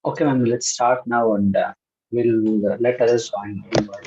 Okay, ma'am, let's start now and we'll let others join meanwhile.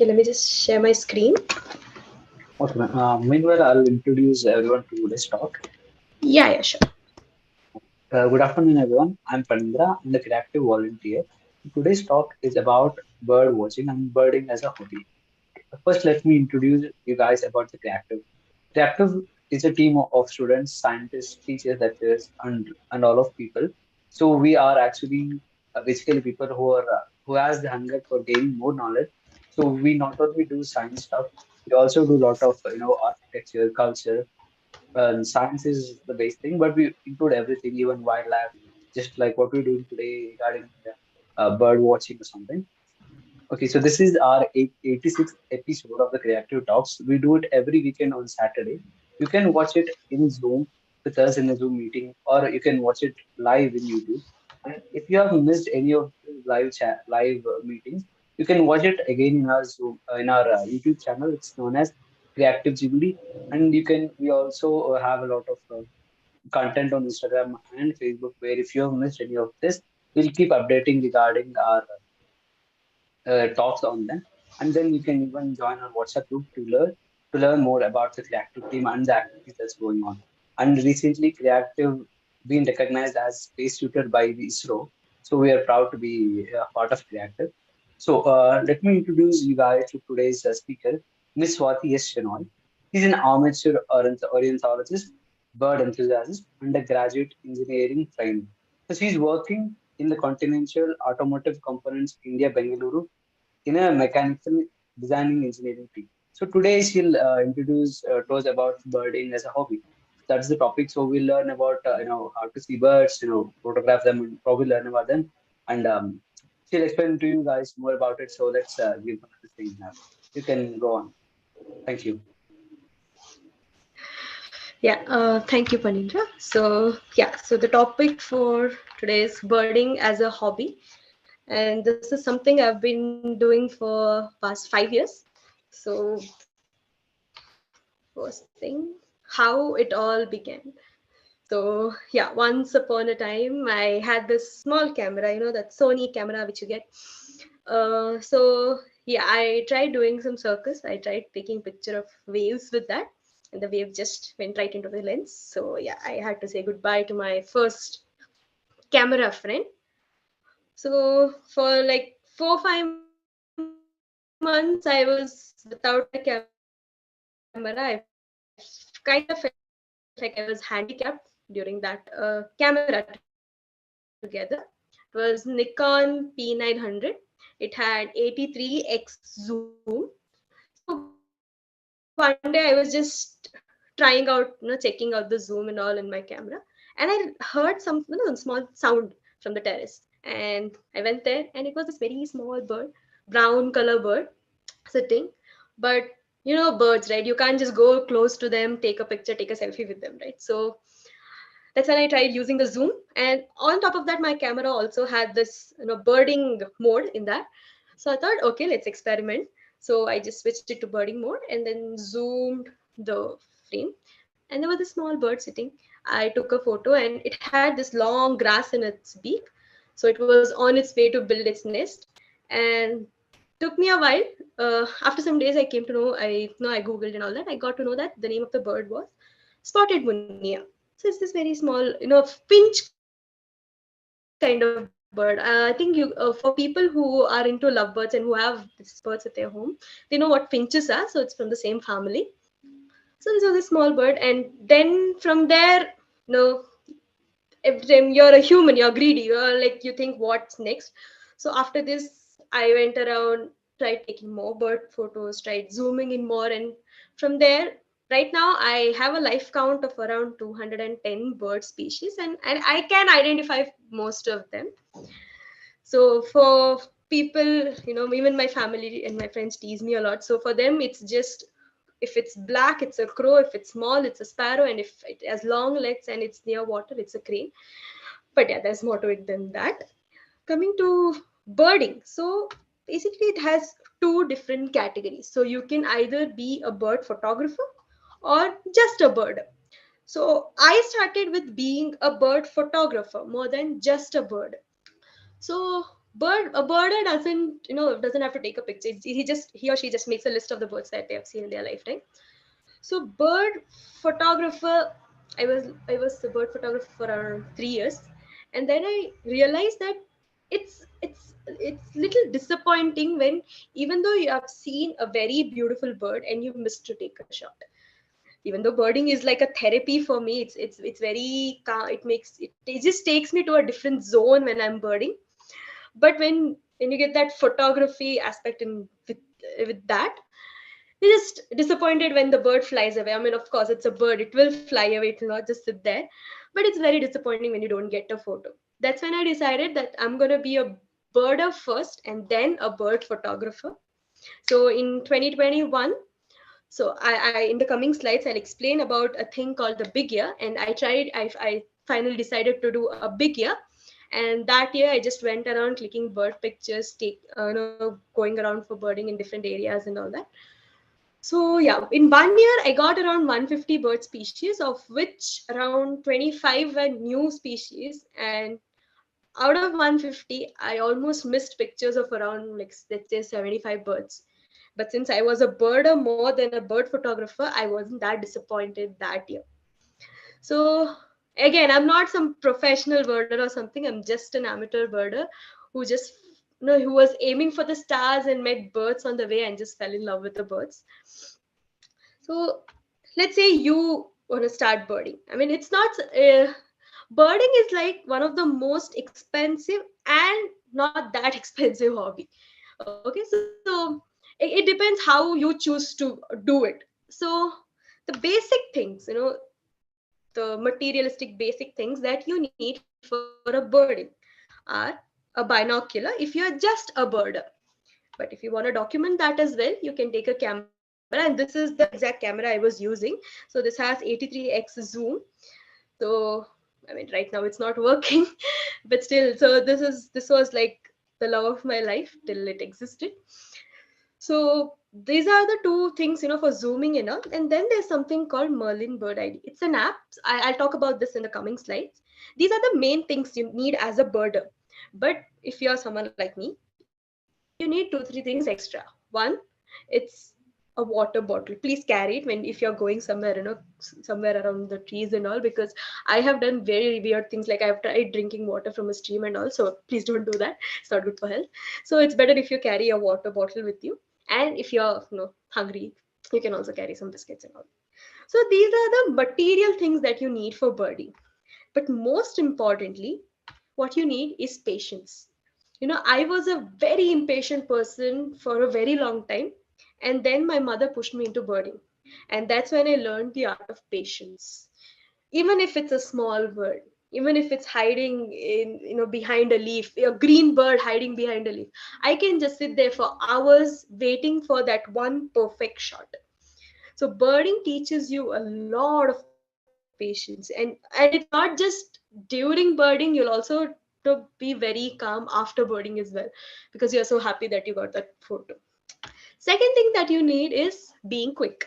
Okay, let me just share my screen. Okay, ma'am. Meanwhile, I'll introduce everyone to today's talk. Yeah, yeah, sure. Good afternoon, everyone. I'm Panindra. I'm the creative volunteer. Today's talk is about bird watching and birding as a hobby. First, let me introduce you guys about the creative. Creative is a team of students, scientists, teachers, lecturers, and all of people. So we are actually basically people who has the hunger for gaining more knowledge. So we not only do science stuff, we also do a lot of architecture, culture, science is the base thing, but we include everything, even wildlife, just like what we're doing today regarding bird watching or something. Okay, so this is our 86th episode of the Creative Talks. We do it every weekend on Saturday. You can watch it in Zoom with us in a Zoom meeting, or you can watch it live in YouTube. And if you have missed any of the live meetings, you can watch it again in our Zoom in our YouTube channel. It's known as Creative Jubilee, and we also have a lot of content on Instagram and Facebook. Where if you have missed any of this, we'll keep updating regarding our talks on them. And then you can even join our WhatsApp group to learn more about the Creative team and the activities that's going on. And recently, Creative been recognized as space tutor by the ISRO. So we are proud to be a part of Creative. So let me introduce you guys to today's speaker, Miss Swati S. Shenoy. She's an amateur ornithologist, bird enthusiast, and a graduate engineering trainee. So she's working in the Continental Automotive Components India Bengaluru in a mechanical designing engineering team. So today she'll introduce to us about birding as a hobby. That's the topic. So we'll learn about how to see birds, photograph them, and probably learn about them. And she'll explain to you guys more about it. So let's give her the thing now. You can go on. Thank you. Yeah, thank you, Panindra. So the topic for today is birding as a hobby, and this is something I've been doing for past 5 years. So, first thing, how it all began. So, yeah, once upon a time, I had this small camera, that Sony camera which you get. Yeah, I tried doing some circus. I tried taking picture of waves with that, and the wave just went right into the lens. So yeah, I had to say goodbye to my first camera friend. So for like 4 5 months, I was without a camera. I kind of felt like I was handicapped during that camera together. It was Nikon P900. It had 83x zoom. So one day I was just trying out, checking out the zoom and all in my camera, and I heard some small sound from the terrace. And I went there, and it was this very small bird, brown color bird, sitting. But birds, right? You can't just go close to them, take a picture, take a selfie with them, right? So that's when I tried using the zoom. And on top of that, my camera also had this birding mode in that. So I thought, okay, let's experiment. So I just switched it to birding mode and then zoomed the frame, and there was a small bird sitting. I took a photo, and it had this long grass in its beak, so it was on its way to build its nest. And took me a while. After some days, I came to know. I googled and all that. I got to know that the name of the bird was spotted munia. So it's this very small, finch kind of bird. I think for people who are into lovebirds and who have these birds at their home, they know what finches are. So it's from the same family. So this was a small bird, and then from there, every time you're a human, you're greedy, you're like you think what's next. So after this, I went around, tried taking more bird photos, tried zooming in more, and from there Right now I have a life count of around 210 bird species, and I can identify most of them. So for people, even my family and my friends tease me a lot. So for them, it's just, if it's black, it's a crow. If it's small, it's a sparrow. And if it has long legs and it's near water, it's a crane. But yeah, there's more to it than that. Coming to birding. So basically, it has two different categories. So you can either be a bird photographer or just a bird. So I started with being a bird photographer more than just a bird. So a birder doesn't have to take a picture. He or she just makes a list of the birds that they have seen in their lifetime. So bird photographer, I was a bird photographer for around 3 years, and then I realized that it's little disappointing when, even though you have seen a very beautiful bird and you missed to take a shot. Even though birding is like a therapy for me, it's very it just takes me to a different zone when I'm birding. But when you get that photography aspect in with that, you're just disappointed when the bird flies away. I mean, of course, it's a bird, it will fly away, it will not just sit there. But it's very disappointing when you don't get a photo. That's when I decided that I'm going to be a birder first and then a bird photographer. So in 2021, so I in the coming slides I'll explain about a thing called the big year, and I finally decided to do a big year. And that year I just went around clicking bird pictures, going around for birding in different areas and all that. So yeah, in 1 year I got around 150 bird species, of which around 25 were new species. And out of 150, I almost missed pictures of around, like, let's say 75 birds. But since I was a birder more than a bird photographer, I wasn't that disappointed that year. So again, I'm not some professional birder or something. I'm just an amateur birder who just who was aiming for the stars and met birds on the way and just fell in love with the birds. So let's say you want to start birding. I mean, it's not birding is like one of the most expensive and not that expensive hobby. Okay, so it depends how you choose to do it. So the basic things, the materialistic basic things that you need for a birding are a binocular if you're just a birder. But if you want to document that as well, you can take a camera, and this is the exact camera I was using. So this has 83x zoom. So I mean, right now it's not working, but still, so this was like the love of my life till it existed. So these are the two things, for zooming in. And then there's something called Merlin Bird ID. It's an app. I'll talk about this in the coming slides. These are the main things you need as a birder. But if you're someone like me, you need 2-3 things extra. One, it's a water bottle. Please carry it when if you're going somewhere, somewhere around the trees and all, because I have done very weird things, like I've tried drinking water from a stream and all. So please don't do that. It's not good for health. So it's better if you carry a water bottle with you. And if you're hungry, you can also carry some biscuits and all. So these are the material things that you need for birding. But most importantly, what you need is patience. I was a very impatient person for a very long time, and then my mother pushed me into birding. And that's when I learned the art of patience. Even if it's a small bird, even if it's hiding in, behind a leaf, a green bird hiding behind a leaf, I can just sit there for hours waiting for that one perfect shot. So birding teaches you a lot of patience, and it's not just during birding, you'll also to be very calm after birding as well, because you're so happy that you got that photo. Second thing that you need is being quick.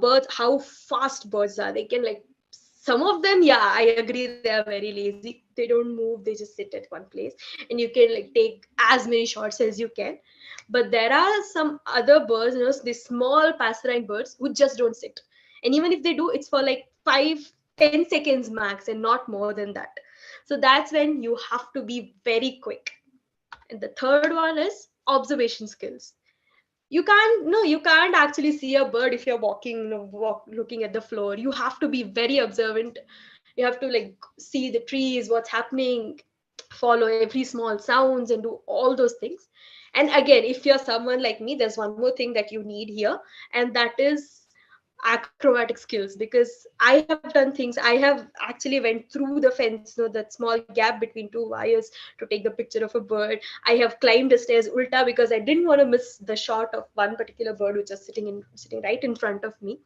Birds, how fast birds are. They can, like, some of them, yeah, I agree, they are very lazy. They don't move, they just sit at one place, and you can, like, take as many shots as you can. But there are some other birds, these small passerine birds who just don't sit. And even if they do, it's for like 5-10 seconds max and not more than that. So that's when you have to be very quick. And the third one is observation skills. You can't actually see a bird if you're walking, looking at the floor. You have to be very observant. You have to, like, see the trees, what's happening, follow every small sounds, and do all those things. And again, if you're someone like me, there's one more thing that you need here, and that is acrobatic skills, because I have done things. I have actually went through the fence, that small gap between two wires, to take the picture of a bird. I have climbed the stairs ulta because I didn't want to miss the shot of one particular bird which was sitting right in front of me.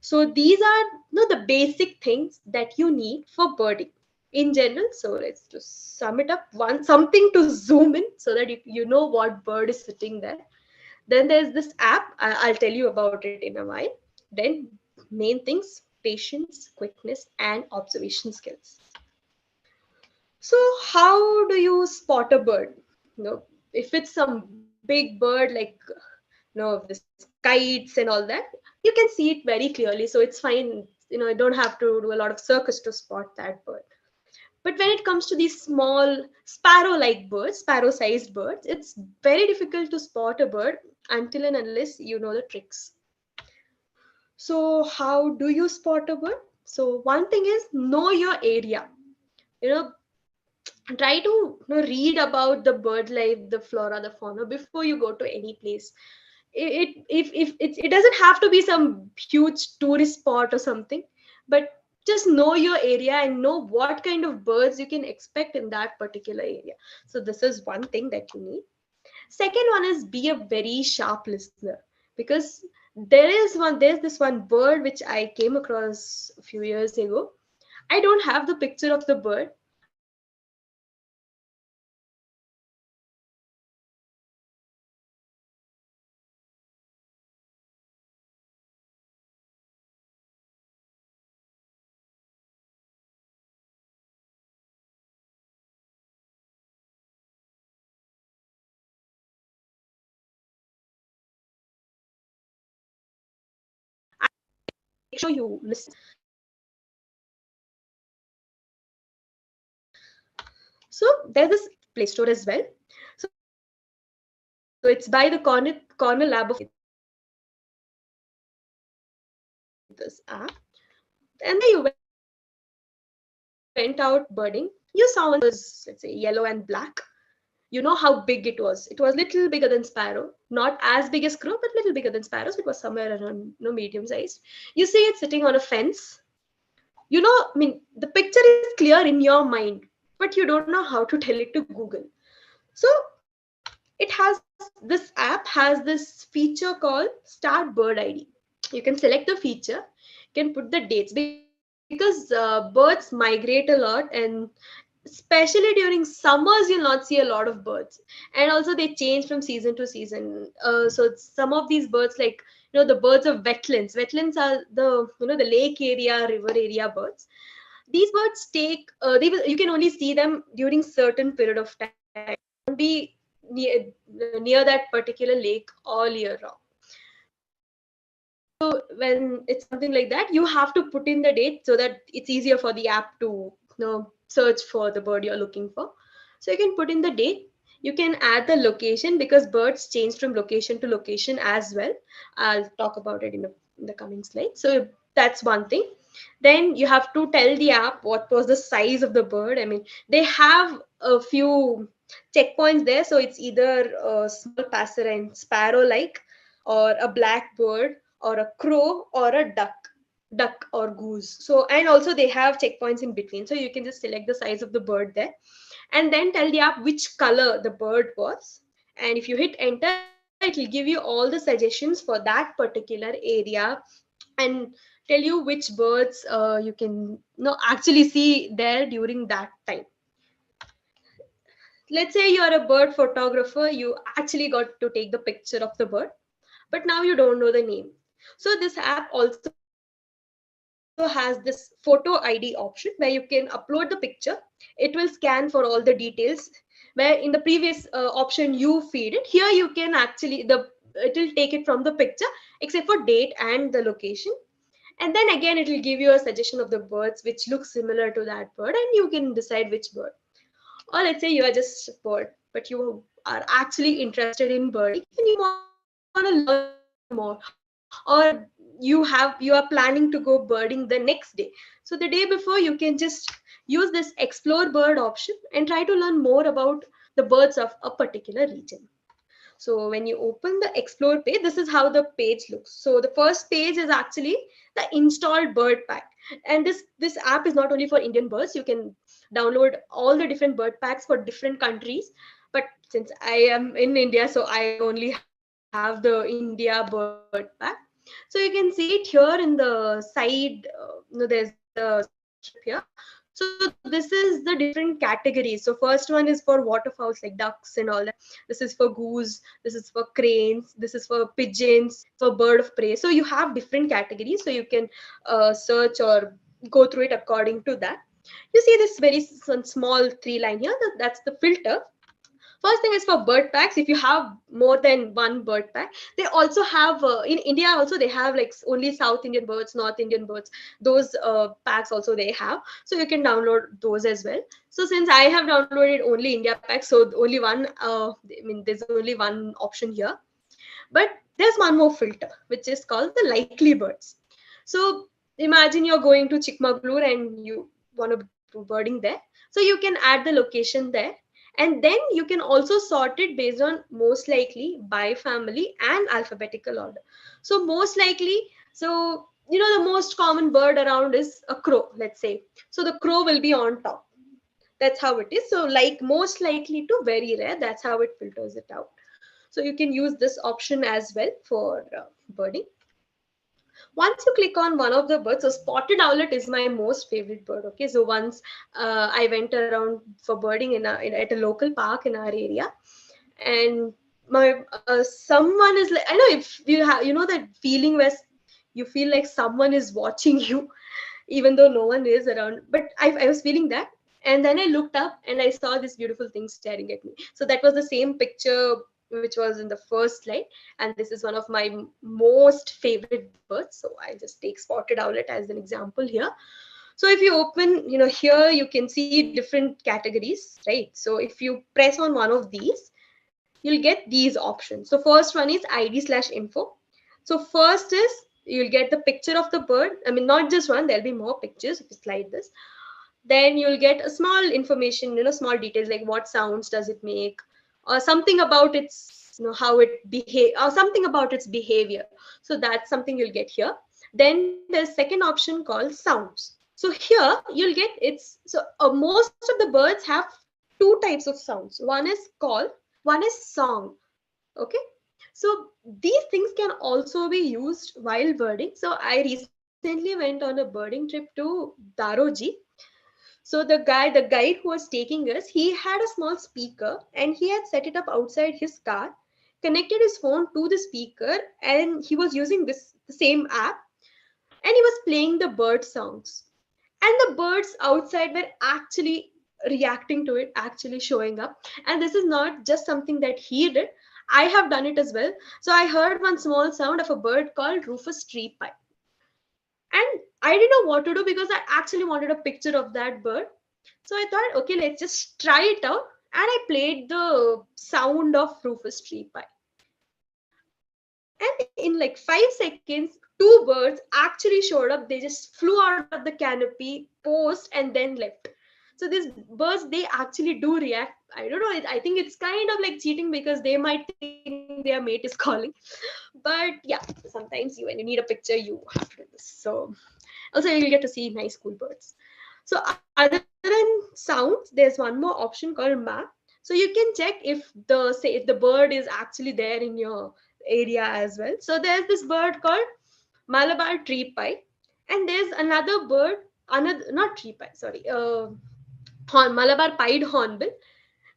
So these are, the basic things that you need for birding in general. So let's just sum it up. One, something to zoom in so that you know what bird is sitting there. Then there's this app. I'll tell you about it in a while. Then main things: patience, quickness, and observation skills. So how do you spot a bird? If it's some big bird like, this kites and all that, you can see it very clearly. So it's fine. You don't have to do a lot of circus to spot that bird. But when it comes to these small sparrow-like birds, sparrow-sized birds, it's very difficult to spot a bird until and unless you know the tricks. So how do you spot a bird? So one thing is, know your area. You know, try to, read about the bird life, the flora, the fauna before you go to any place. It doesn't have to be some huge tourist spot or something, but just know your area and know what kind of birds you can expect in that particular area. So this is one thing that you need. Second one is, be a very sharp listener, because there's this one bird which I came across a few years ago. I don't have the picture of the bird. I just know that this bird is very sharp. So when I went out birding, I actually noticed that this bird was very so there's this Play Store as well. So it's by the corner lab of this app. And then you went out birding. You saw one was, let's say, yellow and black. You know how big it was. It was little bigger than sparrow, not as big as crow, but little bigger than sparrow. So it was somewhere around, medium sized. You see it sitting on a fence. I mean, the picture is clear in your mind, but you don't know how to tell it to Google. So this app has this feature called Start Bird ID. You can select the feature, you can put the dates, because birds migrate a lot, and especially during summers you'll not see a lot of birds. And also they change from season to season. So some of these birds, like, the birds of wetlands are the lake area, river area birds. These birds you can only see them during certain period of time. They won't be near that particular lake all year round. So when it's something like that, you have to put in the date so that it's easier for the app to, search for the bird you're looking for. So you can put in the date. You can add the location, because birds change from location to location as well. I'll talk about it in the coming slide. So that's one thing. Then you have to tell the app what was the size of the bird. I mean, they have a few checkpoints there. So it's either a small passerine sparrow like, or a blackbird, or a crow, or a duck or goose. So, and also they have checkpoints in between, so you can just select the size of the bird there, and then tell the app which color the bird was. And if you hit enter, it will give you all the suggestions for that particular area, and tell you which birds you can actually see there during that time. Let's say you are a bird photographer, you actually got to take the picture of the bird, but now you don't know the name. So this app also has this photo ID option where you can upload the picture. It will scan for all the details, where in the previous option you feed it. Here you can actually, it will take it from the picture except for date and the location. And then again it will give you a suggestion of the birds which look similar to that bird, and you can decide which bird. Or let's say you are just bored, but you are actually interested in birding and you want to learn more, or you are planning to go birding the next day. So the day before you can just use this explore bird option and try to learn more about the birds of a particular region. So when you open the explore page, this is how the page looks. So the first page is actually the installed bird pack. And this app is not only for Indian birds. You can download all the different bird packs for different countries. But since I am in India, so I only have the India bird pack. So you can see it here in the side. There's a strip here. So this is the different categories. So first one is for waterfowls like ducks and all that. This is for goose. This is for cranes. This is for pigeons. For bird of prey. So you have different categories. So you can search or go through it according to that. You see this very small three line here. That's the filter. First thing is for bird packs. If you have more than one bird pack, they also have in India also they have like only South Indian birds, North Indian birds. Those packs also they have, so you can download those as well. So since I have downloaded only India pack, so only one. I mean, there's only one option here. But there's one more filter, which is called the likely birds. So imagine you're going to Chikmagalur and you want to do birding there. So you can add the location there. And then you can also sort it based on most likely, by family, and alphabetical order. So most likely, so the most common bird around is a crow, let's say. So the crow will be on top. That's how it is. So like most likely to very rare, that's how it filters it out. So you can use this option as well for birding. Once you click on one of the birds, so spotted owlet is my most favorite bird. Okay, so once I went around for birding at a local park in our area, and my someone is like, I know, if you have that feeling where you feel like someone is watching you even though no one is around. But I was feeling that. And then I looked up and I saw this beautiful thing staring at me. So that was the same picture which was in the first slide. And this is one of my most favorite birds. So I just take spotted owlet as an example here. So if you open, here you can see different categories, right? So if you press on one of these, you'll get these options. So first one is ID/info. So first is you'll get the picture of the bird. I mean, not just one, there'll be more pictures if you slide this. Then you'll get a small information, small details like what sounds does it make, or something about its, how it behave, or something about its behavior. So that's something you'll get here. Then there's second option called sounds. So here you'll get most of the birds have two types of sounds. One is call, one is song. Okay, so these things can also be used while birding. So I recently went on a birding trip to Daroji. So the guide who was taking us, he had a small speaker and he had set it up outside his car, connected his phone to the speaker, and he was using this the same app, and he was playing the bird songs. And the birds outside were actually reacting to it, actually showing up. And this is not just something that he did. I have done it as well. So I heard one small sound of a bird called Rufus tree pie. And I didn't know what to do because I actually wanted a picture of that bird. So I thought, okay, let's just try it out. And I played the sound of Rufus tree pie. And in like 5 seconds, two birds actually showed up. They just flew out of the canopy, posed, and then left. So these birds, they actually do react. I don't know. I think it's kind of like cheating because they might think their mate is calling. But yeah, sometimes when you need a picture, you have to do this. So also you'll get to see nice, cool birds. So other than sounds, there's one more option called map. So you can check if the bird is actually there in your area as well. So there's this bird called Malabar tree pie, and there's another bird, another not tree pie, sorry, Malabar pied hornbill.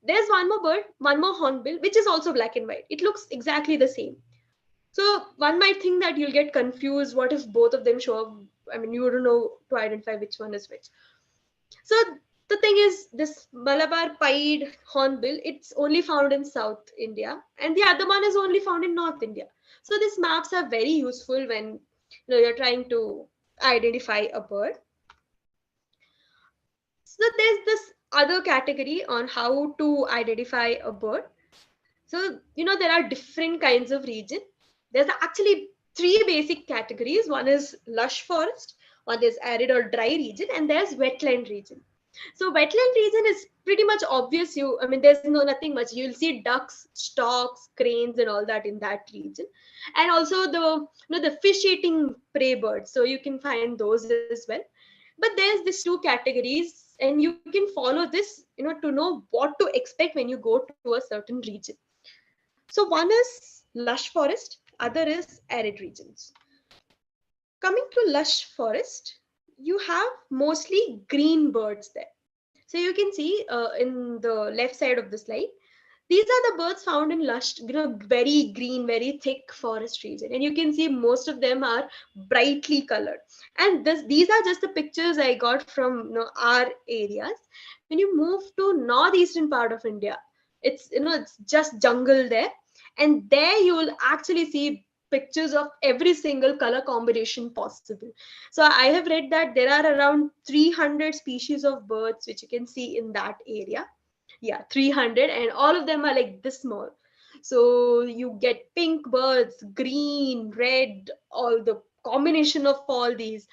There's one more bird, one more hornbill, which is also black and white. It looks exactly the same. So one might think that you'll get confused. What if both of them show up? I mean, you don't know to identify which one is which. So the thing is, this Malabar pied hornbill, it's only found in South India, and the other one is only found in North India. So these maps are very useful when you're trying to identify a bird. So there's this other category on how to identify a bird. So there are different kinds of region. There's actually three basic categories. One is lush forest, one is arid or dry region, and there's wetland region. So wetland region is pretty much obvious. I mean, there's no nothing much. You'll see ducks, storks, cranes, and all that in that region, and also the fish eating prey birds. So you can find those as well. But there's these two categories, and you can follow this, to know what to expect when you go to a certain region. So one is lush forest, other is arid regions. Coming to lush forest, you have mostly green birds there. So you can see in the left side of the slide, these are the birds found in lush, very green, very thick forest region, and you can see most of them are brightly colored. And these are just the pictures I got from our areas. When you move to northeastern part of India, it's just jungle there, and there you will actually see pictures of every single color combination possible. So I have read that there are around 300 species of birds which you can see in that area. Yeah, 300, and all of them are like this small. So you get pink birds, green, red, all the combination of all these.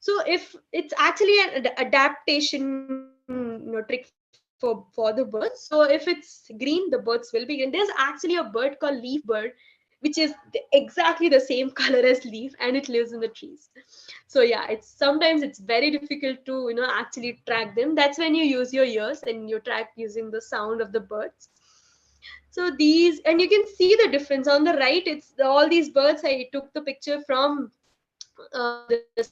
So if it's actually an adaptation trick for the birds. So if it's green, the birds will be green. There's actually a bird called leaf bird, which is exactly the same color as leaf, and it lives in the trees. So yeah, it's very difficult to actually track them. That's when you use your ears and you track using the sound of the birds. So these, and you can see the difference on the right. It's all these birds. I took the picture from this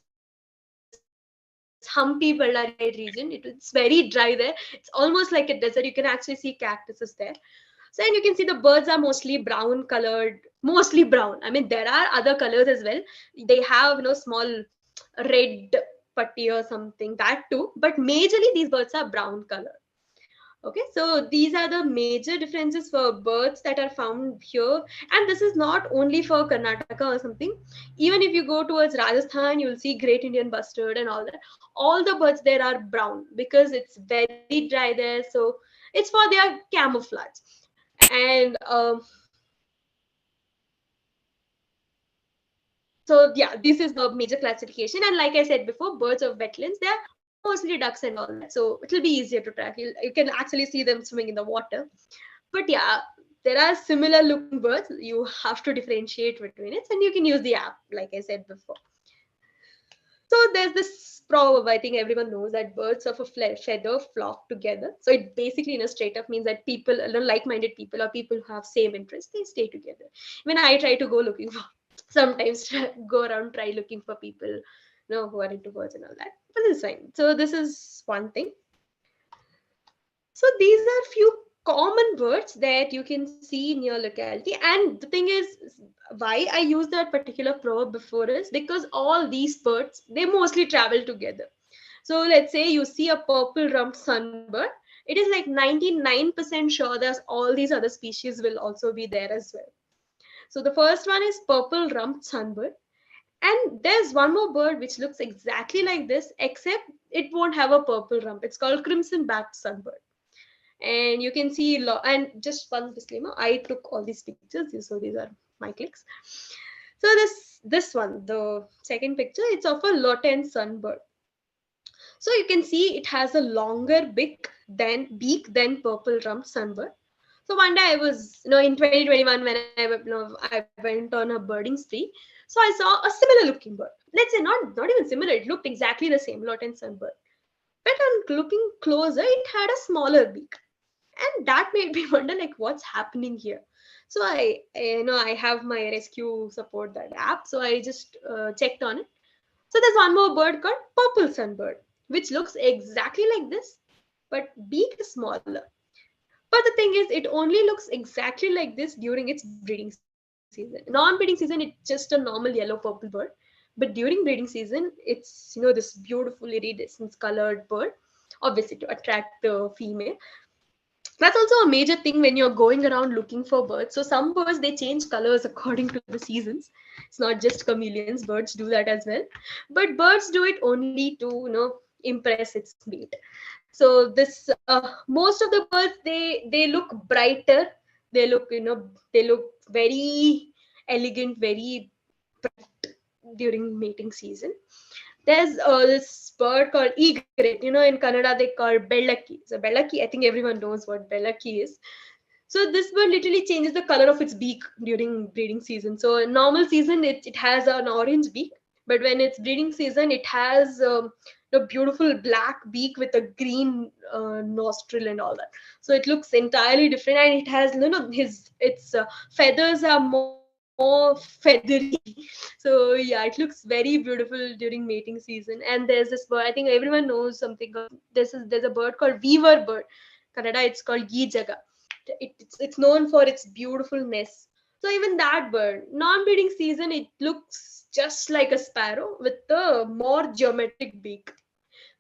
Humpy Ballari side region. It's very dry there. It's almost like a desert. You can actually see cactuses there. So, and you can see the birds are mostly brown colored, mostly brown. I mean, there are other colors as well. They have small red putty or something, that too, but majorly these birds are brown color. Okay, so these are the major differences for birds that are found here. And this is not only for Karnataka or something. Even if you go towards Rajasthan, you will see great Indian bustard and all that. All the birds there are brown because it's very dry there. So it's for their camouflage. And so yeah, this is the major classification. And like I said before, birds of wetlands, they're mostly ducks and all that. So it'll be easier to track. You can actually see them swimming in the water. But yeah, there are similar looking birds. You have to differentiate between it, and you can use the app, like I said before. So there's this proverb, I think everyone knows, that birds of a feather flock together. So it basically, in a straight up, means that people, like-minded people or people who have same interests, they stay together. When I try to go looking for, sometimes go around, try looking for people, who are into birds and all that. But this is fine. So this is one thing. So these are few common birds that you can see in your locality. And the thing is, why I use that particular proverb before is because all these birds, they mostly travel together. So let's say you see a purple rumped sunbird, it is like 99% sure that all these other species will also be there as well. So the first one is purple rumped sunbird. And there's one more bird which looks exactly like this, except it won't have a purple rump. It's called crimson backed sunbird. And you can see and just one disclaimer, I took all these pictures, so these are my clicks. So this one, the second picture, it's of a Lotan sunbird. So you can see it has a longer beak than purple rump sunbird. So one day I was, in 2021, when I went on a birding spree, so I saw a similar looking bird. Let's say not even similar, it looked exactly the same, Lotan sunbird. But on looking closer, it had a smaller beak, and that made me wonder, like, what's happening here. So I have my rescue support, that app, so I just checked on it. So there's one more bird called purple sunbird, which looks exactly like this, but beak is smaller. But the thing is, it only looks exactly like this during its breeding season. Non-breeding season, it's just a normal yellow purple bird. But during breeding season, it's this beautiful iridescent colored bird, obviously to attract the female. That's also a major thing when you're going around looking for birds. So some birds, they change colors according to the seasons. It's not just chameleons, birds do that as well. But birds do it only to impress its mate. So this most of the birds, they look brighter. They look they look very elegant, very bright during mating season. There's this bird called egret. In Kannada they call bellaki. So bellaki, I think everyone knows what bellaki is. So this bird literally changes the color of its beak during breeding season. So in normal season, it has an orange beak, but when it's breeding season, it has a beautiful black beak with a green nostril and all that. So it looks entirely different, and it has his its feathers are more feathery. So yeah, it looks very beautiful during mating season. And there's this bird. I think everyone knows something called there's a bird called weaver bird. Kannada, it's called Gijaga. It's known for its beautiful nest. So even that bird, non-breeding season, it looks just like a sparrow with a more geometric beak.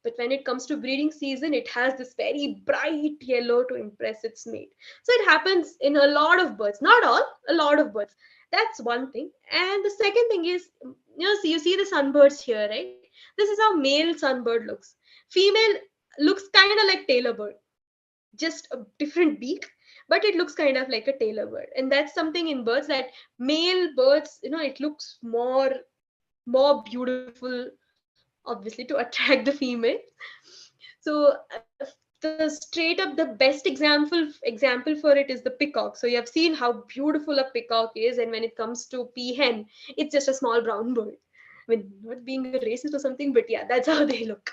But when it comes to breeding season, it has this very bright yellow to impress its mate. So it happens in a lot of birds, not all, a lot of birds. That's one thing. And the second thing is, so you see the sunbirds here, right? This is how male sunbird looks. Female looks kind of like tailor bird, just a different beak, but it looks kind of like a tailor bird. And that's something in birds, that male birds, it looks more beautiful, obviously, to attract the female. So the straight up the best example for it is the peacock. So you have seen how beautiful a peacock is, and when it comes to peahen, it's just a small brown bird. I mean, not being a racist or something, but yeah, that's how they look.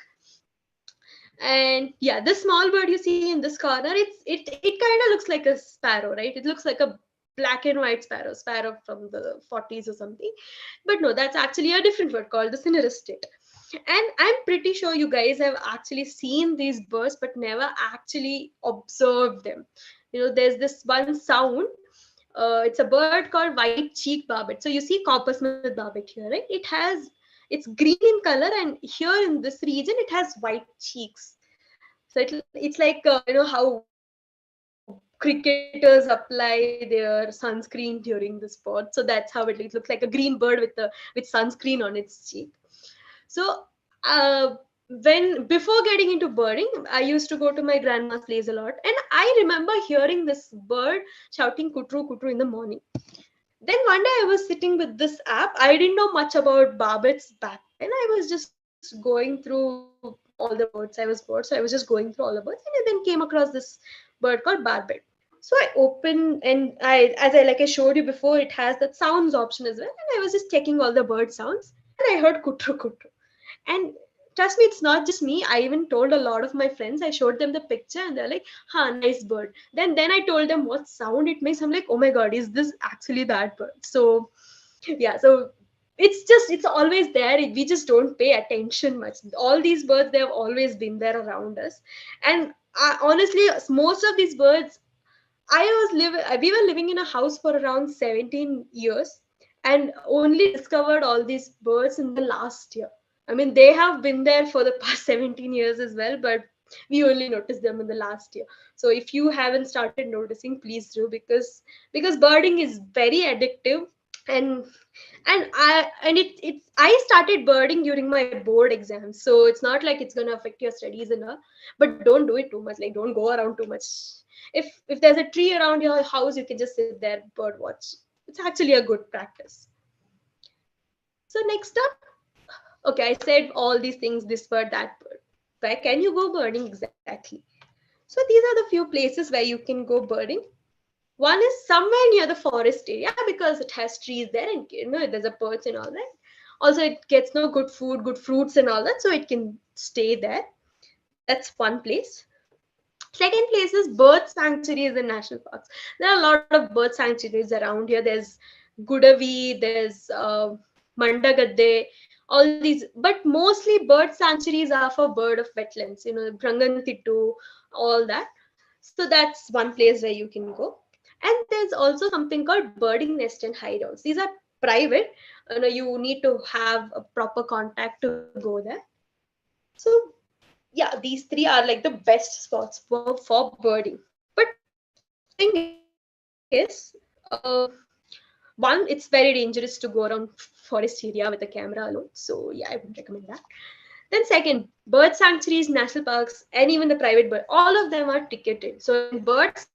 And yeah, this small bird you see in this corner, it kind of looks like a sparrow, right? It looks like a black and white sparrow from the 40s or something. But no, that's actually a different bird called the cineristate. And I'm pretty sure you guys have actually seen these birds but never actually observed them. There's this one sound. It's a bird called white cheek barbet. So you see copper smith barbet here, right? It's green in color, and here in this region it has white cheeks. So it's like how cricketers apply their sunscreen during the sport. So that's how it looks. It looks like a green bird with sunscreen on its cheek. So uh, when before getting into birding, I used to go to my grandma's place a lot, and I remember hearing this bird shouting kutru kutru in the morning. Then one day I was sitting with this app. I didn't know much about barbets back then. I was just going through all the birds. I was bored, so I was just going through all the birds, and I then came across this bird called barbet. So I opened, and as I like I showed you before, it has that sounds option as well. And I was just checking all the bird sounds, and I heard kutru kutru. And trust me, it's not just me. I even told a lot of my friends. I showed them the picture, and they're like, "Ha, nice bird." Then I told them what sound it makes. I'm like, "Oh my god, is this actually that bird?" So yeah, so it's always there. We just don't pay attention much. All these birds, they have always been there around us. And honestly, most of these birds, we were living in a house for around 17 years, and only discovered all these birds in the last year. I mean, they have been there for the past 17 years as well, but we only noticed them in the last year. So if you haven't started noticing, please do, because birding is very addictive. And and i and it it's I started birding during my board exams, so it's not like it's going to affect your studies and all. But don't do it too much, like don't go around too much. If there's a tree around your house, you can just sit there, bird watch. It's actually a good practice. So next up, okay, I said all these things, this bird, that bird. Where can you go birding exactly? So these are the few places where you can go birding. One is somewhere near the forest area because it has trees there, and there's a perch and all that. Also, it gets no good food, good fruits and all that, so it can stay there. That's one place. Second place is bird sanctuaries and national parks. There are a lot of bird sanctuaries around here. There's Gudavi, there's Mandagadde, all these, but mostly bird sanctuaries are for bird of wetlands, Brangantittu, all that. So that's one place where you can go. And there's also something called birding nest and hideouts. These are private. You need to have a proper contact to go there. So yeah, these three are like the best spots for birding. But thing is, one, it's very dangerous to go around forest area with a camera alone. So yeah, I wouldn't recommend that. Then second, bird sanctuaries, national parks, and even the private bird, all of them are ticketed. So in bird sanctuaries,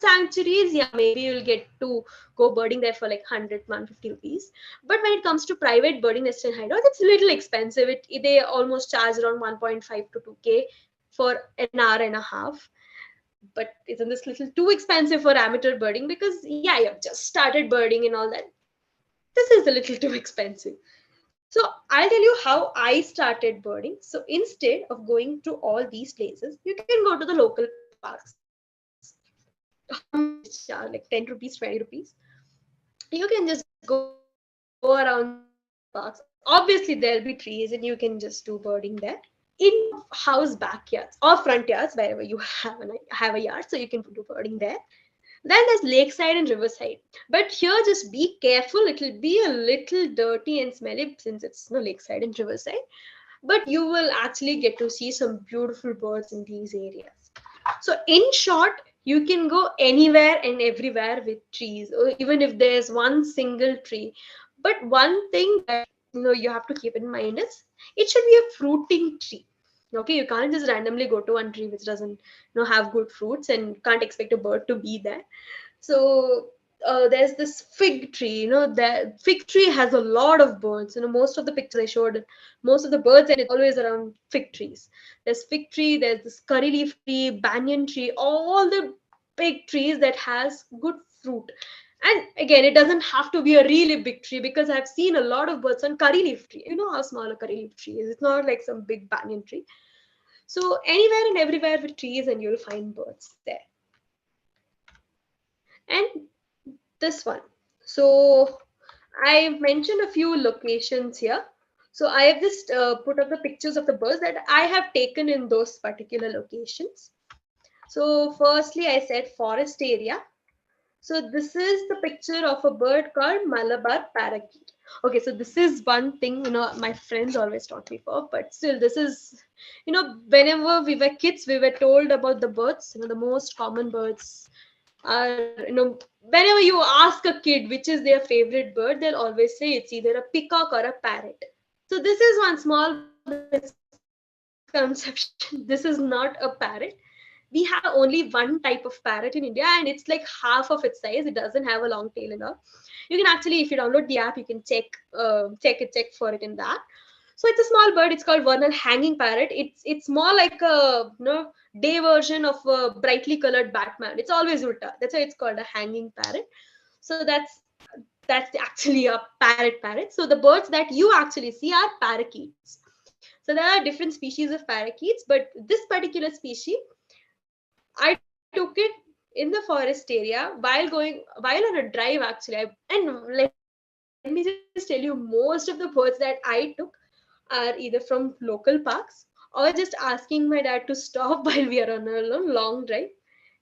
sanctuaries, yeah, maybe you'll get to go birding there for like 100, 150 rupees. But when it comes to private birding nest and hideout, it's a little expensive. They almost charge around 1.5 to 2K for an hour and a half. But isn't this little too expensive for amateur birding? Because yeah, you've just started birding and all that. This is a little too expensive. So I'll tell you how I started birding. So instead of going to all these places, you can go to the local parks. How much they charge? Like 10 rupees, 20 rupees. You can just go around these local parks. Obviously, there'll be trees and you can just do birding there. In your house backyards or front yards, wherever you have a yard, so you can do birding there. Then there's lakeside and riverside. But here, just be careful. It'll be a little dirty and smelly since it's no lakeside and riverside. But you will actually get to see some beautiful birds in these areas. So, in short, you can go anywhere and everywhere with trees, or even if there's one single tree. But one thing that you have to keep in mind is it should be a fruiting tree. Okay, you can't just randomly go to one tree which doesn't have good fruits and can't expect a bird to be there. So there's this fig tree. The fig tree has a lot of birds. Most of the pictures I showed, most of the birds, and it's always around fig trees. There's fig tree. There's this curry leaf tree, banyan tree. All the big trees that has good fruit. And again, it doesn't have to be a really big tree because I've seen a lot of birds on curry leaf tree. You know how small a curry leaf tree is. It's not like some big banyan tree. So anywhere and everywhere with trees, and you'll find birds there. And this one. So I mentioned a few locations here. So I have just put up the pictures of the birds that I have taken in those particular locations. So firstly, I said forest area. So this is the picture of a bird called Malabar parakeet. Okay, so this is one thing my friends always taught me for, but still, this is whenever we were kids, we were told about the birds. The most common birds are whenever you ask a kid which is their favorite bird, they'll always say it's either a peacock or a parrot. So this is one small misconception. This is not a parrot. We have only one type of parrot in India, and it's like half of its size. It doesn't have a long tail and all. You can actually, if you download the app, you can check for it in that. So it's a small bird. It's called vernal hanging parrot. It's more like a day version of a brightly colored Batman. It's always ulta. That's why it's called a hanging parrot. So that's actually a parrot. So the birds that you actually see are parakeets. So there are different species of parakeets, but this particular species, I took it in the forest area while on a drive actually. And let me just tell you, most of the birds that I took are either from local parks or just asking my dad to stop while we are on a long drive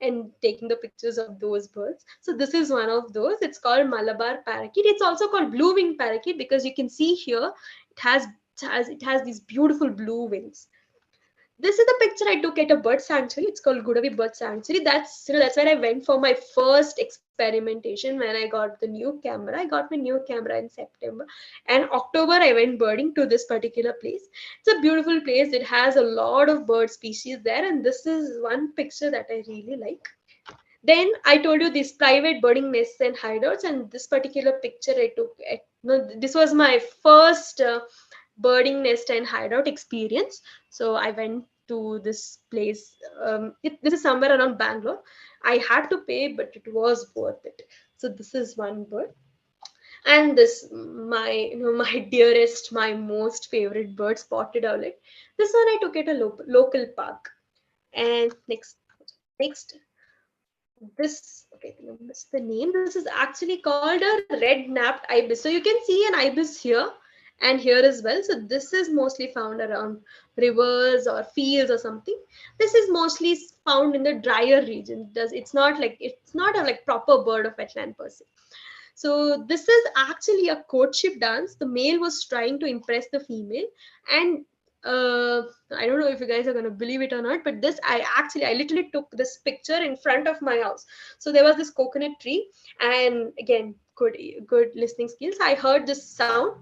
and taking the pictures of those birds. So this is one of those. It's called Malabar parakeet. It's also called blue winged parakeet because you can see here it has these beautiful blue wings. This is the picture I took at a bird sanctuary. It's called Gudavi Bird Sanctuary. That's where I went for my first experimentation when I got the new camera. I got my new camera in September, and October I went birding to this particular place. It's a beautiful place. It has a lot of bird species there, and this is one picture that I really like. Then I told you these private birding nests and hideouts, and this particular picture I took at no, this was my first birding nest and hideout experience. So I went to this place. This is somewhere around Bangalore. I had to pay, but it was worth it. So this is one bird, and this my my dearest, my most favorite bird, spotted owlet. This one I took at a local park. And next this okay, I missed the name. This is actually called a red napped ibis. So you can see an ibis here and here as well. So this is mostly found around rivers or fields or something. This is mostly found in the drier region. It's not a like proper bird of wetland per se. So this is actually a courtship dance. The male was trying to impress the female, and I don't know if you guys are gonna believe it or not, but I literally took this picture in front of my house. So there was this coconut tree, and again, good listening skills. I heard this sound.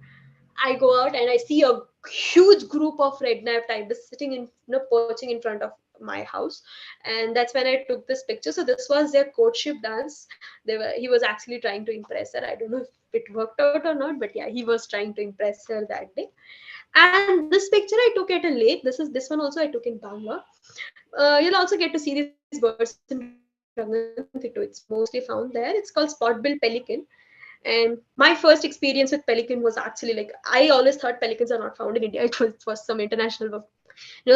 I go out and I see a huge group of red-napped ibis sitting in, perching in front of my house, and that's when I took this picture. So this was their courtship dance. He was actually trying to impress her. I don't know if it worked out or not, but yeah, he was trying to impress her that day. And this picture I took at a lake. This one also I took in Bangalore. You'll also get to see these birds in Ranganthitu. It's mostly found there. It's called spot-billed pelican. And my first experience with pelican was actually like, I always thought pelicans are not found in India. It was some international,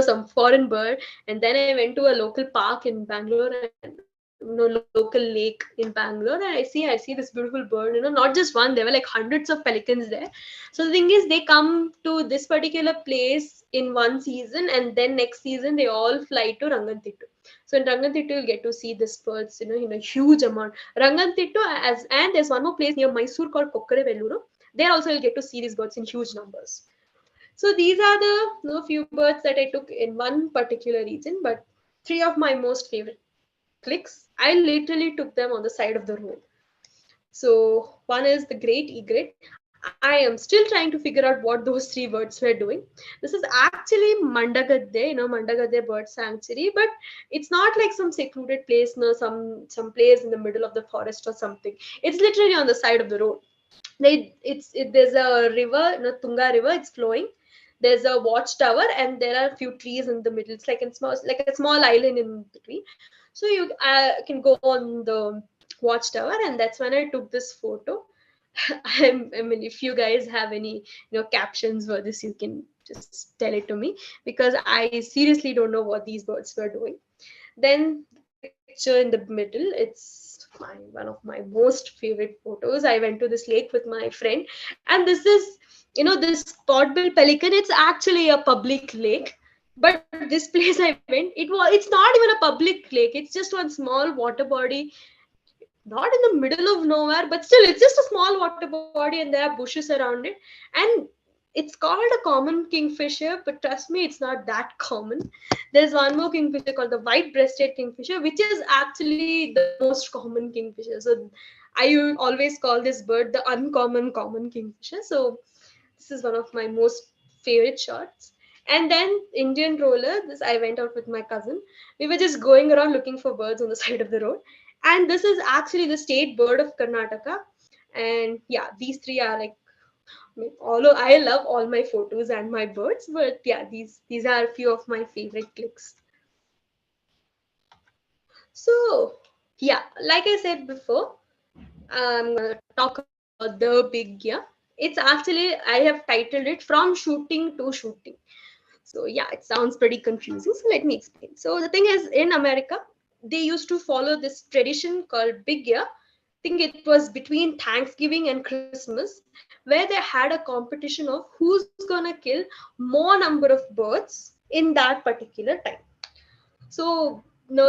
some foreign bird. And then I went to a local park in Bangalore, and local lake in Bangalore, and I see this beautiful bird. Not just one, there were like hundreds of pelicans there. So the thing is, they come to this particular place in one season, and then next season they all fly to Ranganthitu. So in Ranganthitu, you'll get to see these birds, in a huge amount. Ranganthitu, and there's one more place near Mysore called Kokkarevelluru. There also you'll get to see these birds in huge numbers. So these are the few birds that I took in one particular region, but three of my most favorite clicks, I literally took them on the side of the road. So one is the great egret. I am still trying to figure out what those three birds were doing. This is actually Mandagadde, Mandagadde Bird Sanctuary, but it's not like some secluded place, some place in the middle of the forest or something. It's literally on the side of the road. There's a river, Tunga River. It's flowing. There's a watchtower, and there are a few trees in the middle. It's like a small island in between. So you can go on the watchtower, and that's when I took this photo. I mean, if you guys have any captions for this, you can just tell it to me, because I seriously don't know what these birds were doing. Then the picture in the middle, it's one of my most favorite photos. I went to this lake with my friend, and this spotbill pelican. It's actually a public lake, but this place I went, it's not even a public lake. It's just one small water body, not in the middle of nowhere, but still, it's just a small water body, and there are bushes around it. And it's called a common kingfisher, but trust me, it's not that common. There's one more kingfisher called the white-breasted kingfisher, which is actually the most common kingfisher. So I always call this bird the uncommon common kingfisher. So this is one of my most favorite shots. And then Indian roller. This I went out with my cousin. We were just going around looking for birds on the side of the road. And this is actually the state bird of Karnataka. And yeah, these three are like, although I love all my photos and my birds, but yeah, these are a few of my favorite clicks. So yeah, like I said before, I'm gonna talk about the big year. It's actually, I have titled it From Shooting to Shooting. So yeah, it sounds pretty confusing. So let me explain. So the thing is, in America, they used to follow this tradition called Big Year. I think it was between Thanksgiving and Christmas, where they had a competition of who's gonna kill more number of birds in that particular time. So,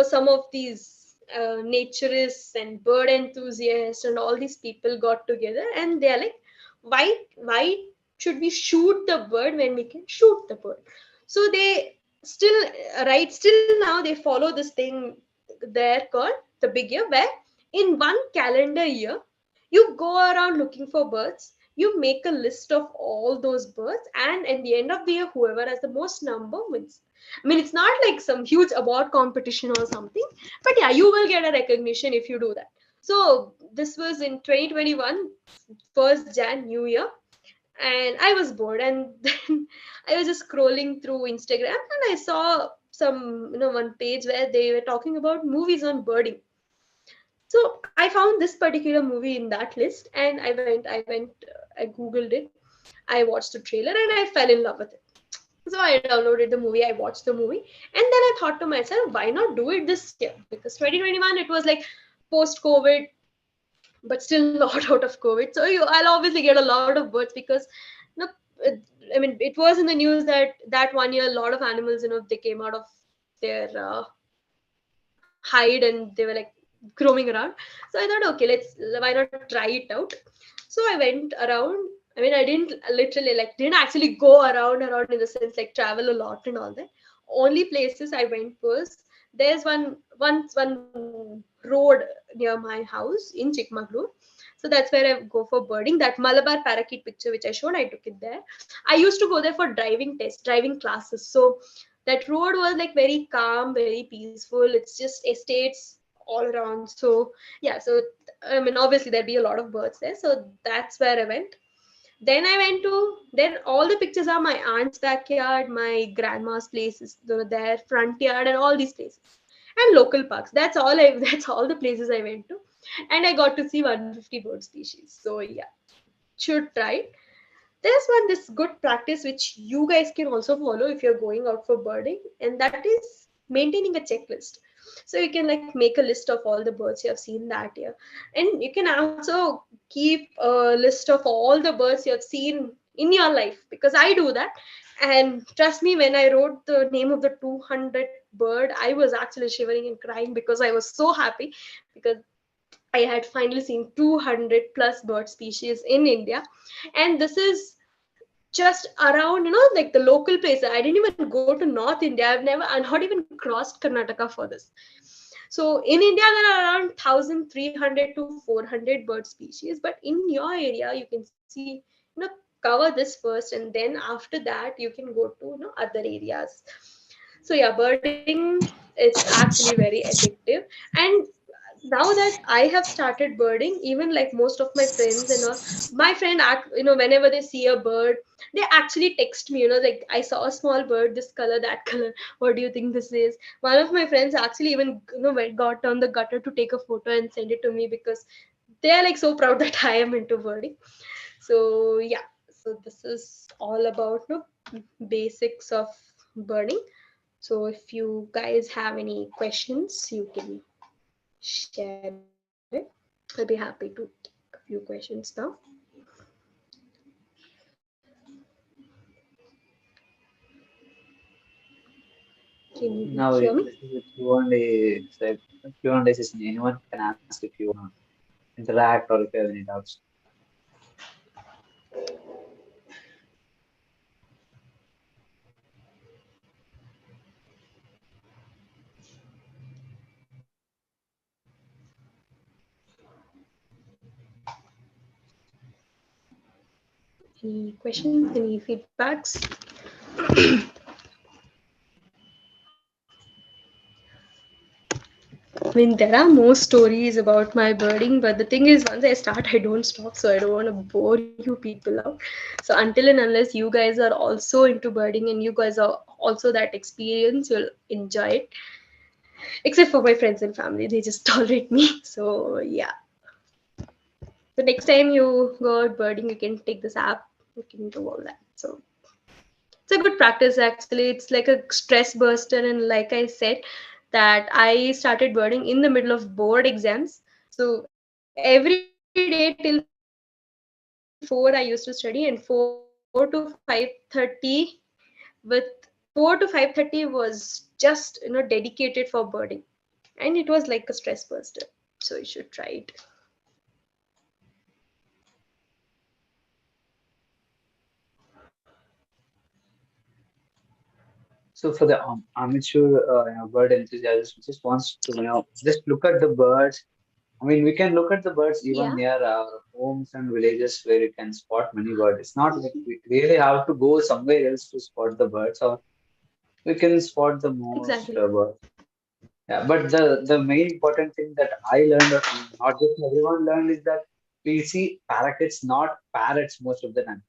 some of these naturists and bird enthusiasts and all these people got together, and they're like, why should we shoot the bird when we can shoot the bird? So they still, still now they follow this thing there called the big year, where in one calendar year, you go around looking for birds, you make a list of all those birds, and at the end of the year, whoever has the most number wins. I mean, it's not like some huge award competition or something, but yeah, you will get a recognition if you do that. So this was in 2021, first Jan, New Year, and I was bored, and then I was just scrolling through Instagram, and I saw some, one page where they were talking about movies on birding. So I found this particular movie in that list, and I googled it, I watched the trailer, and I fell in love with it. So I downloaded the movie, I watched the movie, and then I thought to myself, why not do it this year? Because 2021, it was like post COVID, but still not out of COVID. So I'll obviously get a lot of birds, because you know, I mean, it was in the news that that one year a lot of animals, they came out of their hide, and they were like roaming around. So I thought, okay, why not try it out? So I went around. I mean, I didn't literally like didn't actually go around in the sense like travel a lot and all that. Only places I went was, there's one road near my house in Chikmagalur. So that's where I go for birding. That Malabar parakeet picture which I showed, I took it there. I used to go there for driving classes. So That road was like very calm, very peaceful. It's just estates all around. So yeah, so I mean, obviously there'd be a lot of birds there. So that's where I went. Then I went to, then all the pictures are my aunt's backyard, my grandma's place is their front yard, and all these places, and local parks. That's all I. That's all the places I went to, and I got to see 150 bird species. So yeah, should try it. There's one this good practice which you guys can also follow if you're going out for birding, and that is maintaining a checklist. So you can like make a list of all the birds you have seen that year, and you can also keep a list of all the birds you have seen in your life, because I do that. And trust me, when I wrote the name of the 200 bird, I was actually shivering and crying because I was so happy, because I had finally seen 200 plus bird species in India. And this is just around, like the local places. I didn't even go to North India. I not even crossed Karnataka for this. So in India, there are around 1,300 to 400 bird species. But in your area, you can see, cover this first, and then after that, you can go to, other areas. So yeah, birding, it's actually very effective. And now that I have started birding, even like most of my friends and all, my friend act, whenever they see a bird, they actually text me, like, I saw a small bird, this color, that color, what do you think this is? One of my friends actually even, got on the gutter to take a photo and send it to me, because they're like so proud that I am into birding. So yeah, so this is all about, basics of birding. So if you guys have any questions, you can share it. I'll be happy to take a few questions now. Can you Now, hear me? this is a Q&A, it's like a Q&A session. Anyone can ask if you want to interact or if you have any doubts. Any questions? Any feedbacks? I mean, there are more stories about my birding, but the thing is, once I start, I don't stop. So I don't want to bore you people out. So until and unless you guys are also into birding and you guys are also that experience, you'll enjoy it. Except for my friends and family, they just tolerate me. So yeah. So next time you go out birding, you can take this app. You can do all that. So it's a good practice actually. It's like a stress buster, and like I said, that I started birding in the middle of board exams. So every day till 4 I used to study, and 4 to 5:30, with 4 to 5:30 was just, dedicated for birding, and it was like a stress buster. So you should try it. So for the amateur bird enthusiast who just wants to just look at the birds. I mean, we can look at the birds even Yeah, near our homes and villages where you can spot many birds. It's not like we really have to go somewhere else to spot the birds, or we can spot the most exactly. birds. Yeah, but the main important thing that I learned, or not just everyone learned, is that we see parakeets, not parrots, most of the time.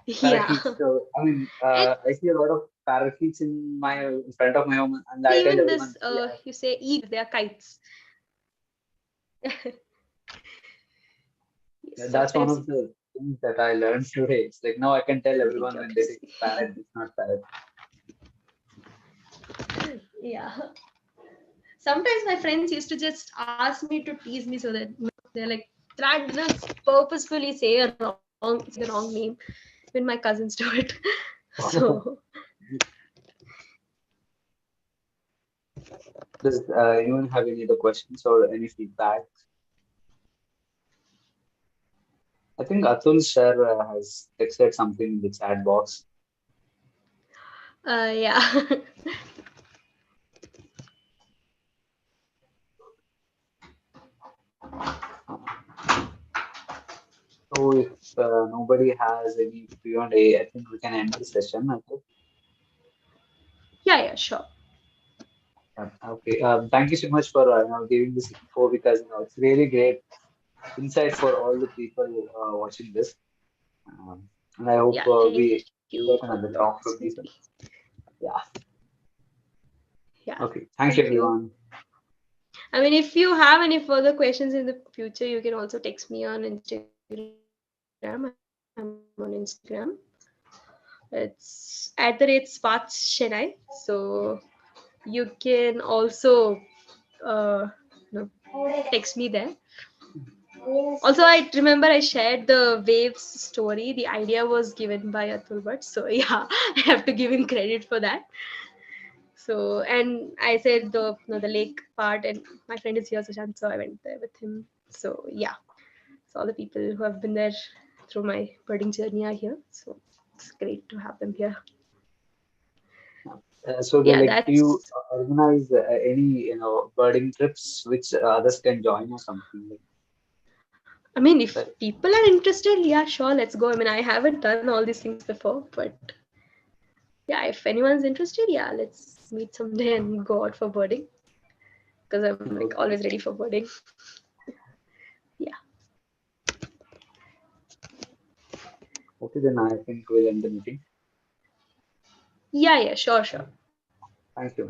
Yeah. Parakeets. So I mean, And I see a lot of parakeets in front of my home, and I tell even everyone, this, yeah, you say eagles, they are kites. that's one of Sometimes the things that I learned today. It's like now I can tell very everyone when they say it's curiosity. parrot, it's not parrot. Yeah. Sometimes my friends used to just ask me to tease me, so that they're like, try, purposefully say the wrong name. When my cousins do it. So Does anyone have any other questions or any feedback? I think Atul sir has texted something in the chat box. yeah. So if nobody has any Q&A, I think we can end the session. I think. Yeah, yeah, sure. Okay. Thank you so much for giving this info because it's really great insight for all the people watching this. And I hope Yeah, we thank you get for another the talk from this. opportunity. Yeah. Yeah, Okay. Thank you, thank you. everyone. I mean, if you have any further questions in the future, you can also text me on Instagram. I'm on Instagram. It's @sparkshenai. So you can also text me there. Also, I remember I shared the waves story. The idea was given by Atul Bhatt. So yeah, I have to give him credit for that. So and I said the lake part, and my friend is here, Sushant. So I went there with him. So yeah, so all the people who have been there through my birding journey are here. So it's great to have them here. So, Yeah, do you that's. organize any birding trips which others can join or something like I mean, if that? people are interested, yeah, sure, let's go. I mean, I haven't done all these things before, but yeah, if anyone's interested, yeah, let's meet someday and go out for birding because I'm like Okay. always ready for birding. Yeah, Okay, then I think we'll end the meeting. yeah, yeah, sure, sure. Thank you.